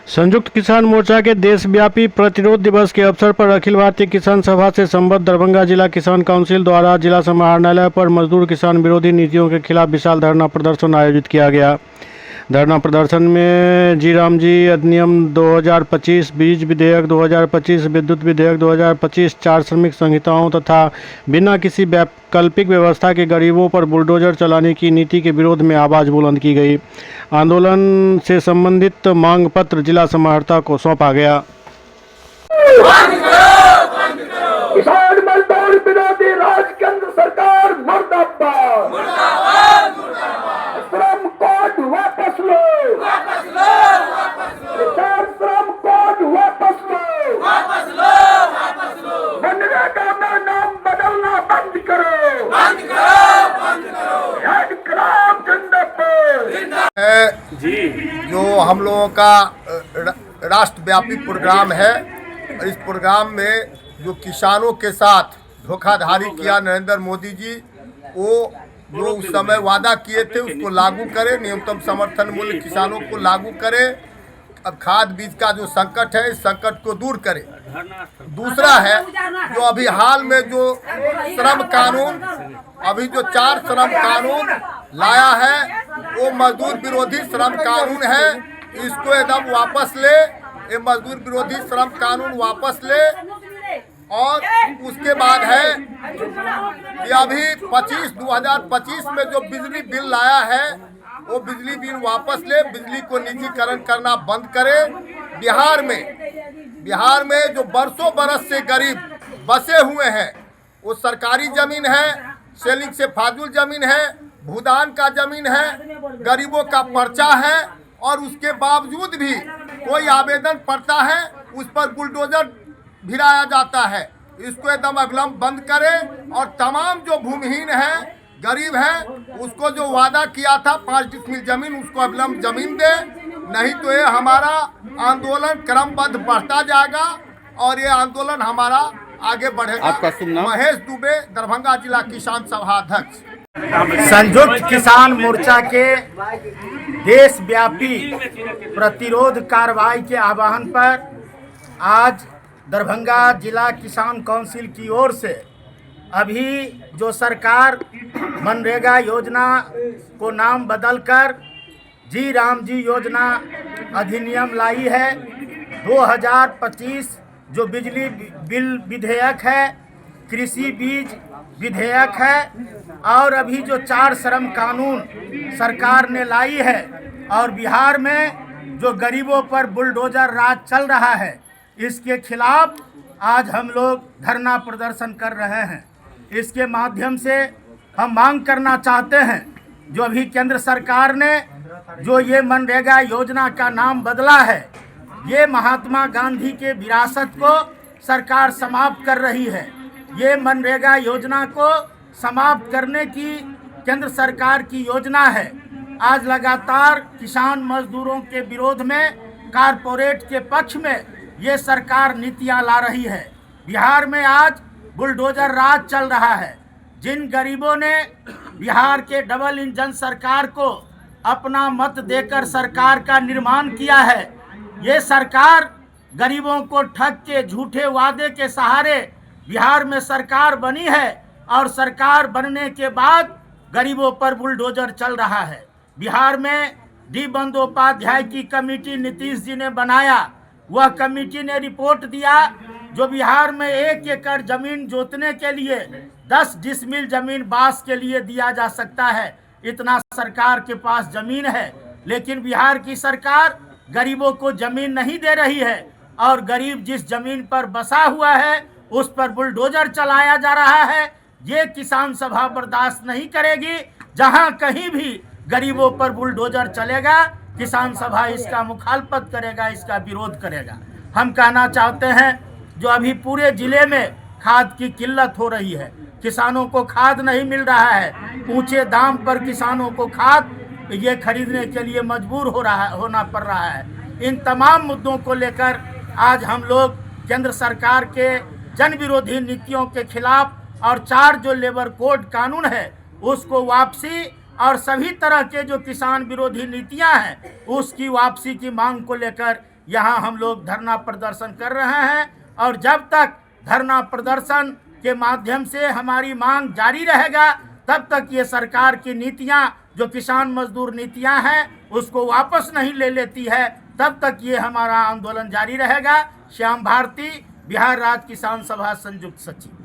संयुक्त किसान मोर्चा के देशव्यापी प्रतिरोध दिवस के अवसर पर अखिल भारतीय किसान सभा से संबद्ध दरभंगा जिला किसान काउंसिल द्वारा जिला समाहरणालय पर मजदूर किसान विरोधी नीतियों के खिलाफ विशाल धरना प्रदर्शन आयोजित किया गया। धरना प्रदर्शन में जी राम जी अधिनियम 2025, बीज विधेयक 2025, विद्युत विधेयक 2025, 4 श्रमिक संहिताओं तथा बिना किसी वैकल्पिक व्यवस्था के गरीबों पर बुलडोजर चलाने की नीति के विरोध में आवाज़ बुलंद की गई। आंदोलन से संबंधित मांग पत्र जिला समाहर्ता को सौंपा गया। किसान मजदूर विरोधी राज केंद्र सरकार मुर्दाबाद, मुर्दाबाद, मुर्दाबाद। श्रम कोड वापस लो, वापस लो, वापस लो। श्रम कोड वापस लो, वापस लो, वापस लो। मनरेगा में नाम बदलना बंद करो, बंद करो, बंद करो। हेड क्राफ्ट जिंदाबाद। जी जो हम लोगों का राष्ट्रव्यापी प्रोग्राम है, इस प्रोग्राम में जो किसानों के साथ धोखाधड़ी किया नरेंद्र मोदी जी, वो जो उस समय वादा किए थे उसको लागू करें, न्यूनतम समर्थन मूल्य किसानों को लागू करें। अब खाद बीज का जो संकट है, इस संकट को दूर करें। दूसरा है जो अभी हाल में जो श्रम कानून, अभी जो 4 श्रम कानून लाया है वो मजदूर विरोधी श्रम कानून है, इसको एकदम वापस ले। ये मजदूर विरोधी श्रम कानून वापस ले। और उसके बाद है कि अभी 2025 में जो बिजली बिल लाया है वो बिजली बिल वापस ले, बिजली को निजीकरण करना बंद करे। बिहार में जो बरसों बरस से गरीब बसे हुए हैं, वो सरकारी जमीन है, सेलिंग से फाजुल जमीन है, भूदान का जमीन है, गरीबों का पर्चा है, और उसके बावजूद भी कोई आवेदन पड़ता है उस पर बुलडोजर भिराया जाता है। इसको एकदम अविलंब बंद करें और तमाम जो भूमिहीन है, गरीब है, उसको जो वादा किया था 5 डिसमिल जमीन, उसको अविलंब जमीन दे। नहीं तो ये हमारा आंदोलन क्रमबद्ध बढ़ता जाएगा और ये आंदोलन हमारा आगे बढ़ेगा। आपका शुभ नाम? महेश दुबे, दरभंगा जिला किसान सभा अध्यक्ष। संयुक्त किसान मोर्चा के देशव्यापी प्रतिरोध कार्रवाई के आह्वान पर आज दरभंगा जिला किसान काउंसिल की ओर से अभी जो सरकार मनरेगा योजना को नाम बदलकर जी राम जी योजना अधिनियम लाई है, 2025 जो बिजली बिल विधेयक है, कृषि बीज विधेयक है, और अभी जो 4 श्रम कानून सरकार ने लाई है, और बिहार में जो गरीबों पर बुलडोजर राज चल रहा है, इसके खिलाफ आज हम लोग धरना प्रदर्शन कर रहे हैं। इसके माध्यम से हम मांग करना चाहते हैं, जो अभी केंद्र सरकार ने जो ये मनरेगा योजना का नाम बदला है, ये महात्मा गांधी के विरासत को सरकार समाप्त कर रही है। ये मनरेगा योजना को समाप्त करने की केंद्र सरकार की योजना है। आज लगातार किसान मजदूरों के विरोध में, कारपोरेट के पक्ष में ये सरकार नीतियां ला रही है। बिहार में आज बुलडोजर राज चल रहा है। जिन गरीबों ने बिहार के डबल इंजन सरकार को अपना मत देकर सरकार का निर्माण किया है, ये सरकार गरीबों को ठग के झूठे वादे के सहारे बिहार में सरकार बनी है, और सरकार बनने के बाद गरीबों पर बुलडोजर चल रहा है। बिहार में डी बंदोपाध्याय की कमेटी नीतीश जी ने बनाया, वह कमेटी ने रिपोर्ट दिया जो बिहार में 1 एकड़ जमीन जोतने के लिए 10 डिसमिल जमीन बांस के लिए दिया जा सकता है। इतना सरकार के पास जमीन है, लेकिन बिहार की सरकार गरीबों को जमीन नहीं दे रही है, और गरीब जिस जमीन पर बसा हुआ है उस पर बुलडोजर चलाया जा रहा है। ये किसान सभा बर्दाश्त नहीं करेगी। जहां कहीं भी गरीबों पर बुलडोजर चलेगा, किसान सभा इसका मुखालफत करेगा, इसका विरोध करेगा। हम कहना चाहते हैं, जो अभी पूरे जिले में खाद की किल्लत हो रही है, किसानों को खाद नहीं मिल रहा है, ऊंचे दाम पर किसानों को खाद ये खरीदने के लिए मजबूर होना पड़ रहा है। इन तमाम मुद्दों को लेकर आज हम लोग केंद्र सरकार के जन विरोधी नीतियों के खिलाफ, और 4 जो लेबर कोड कानून है उसको वापसी, और सभी तरह के जो किसान विरोधी नीतियां हैं उसकी वापसी की मांग को लेकर यहाँ हम लोग धरना प्रदर्शन कर रहे हैं और जब तक धरना प्रदर्शन के माध्यम से हमारी मांग जारी रहेगा तब तक ये सरकार की नीतियां जो किसान मजदूर नीतियां हैं उसको वापस नहीं ले लेती है, तब तक ये हमारा आंदोलन जारी रहेगा। श्याम भारती, बिहार राज्य किसान सभा संयुक्त सचिव।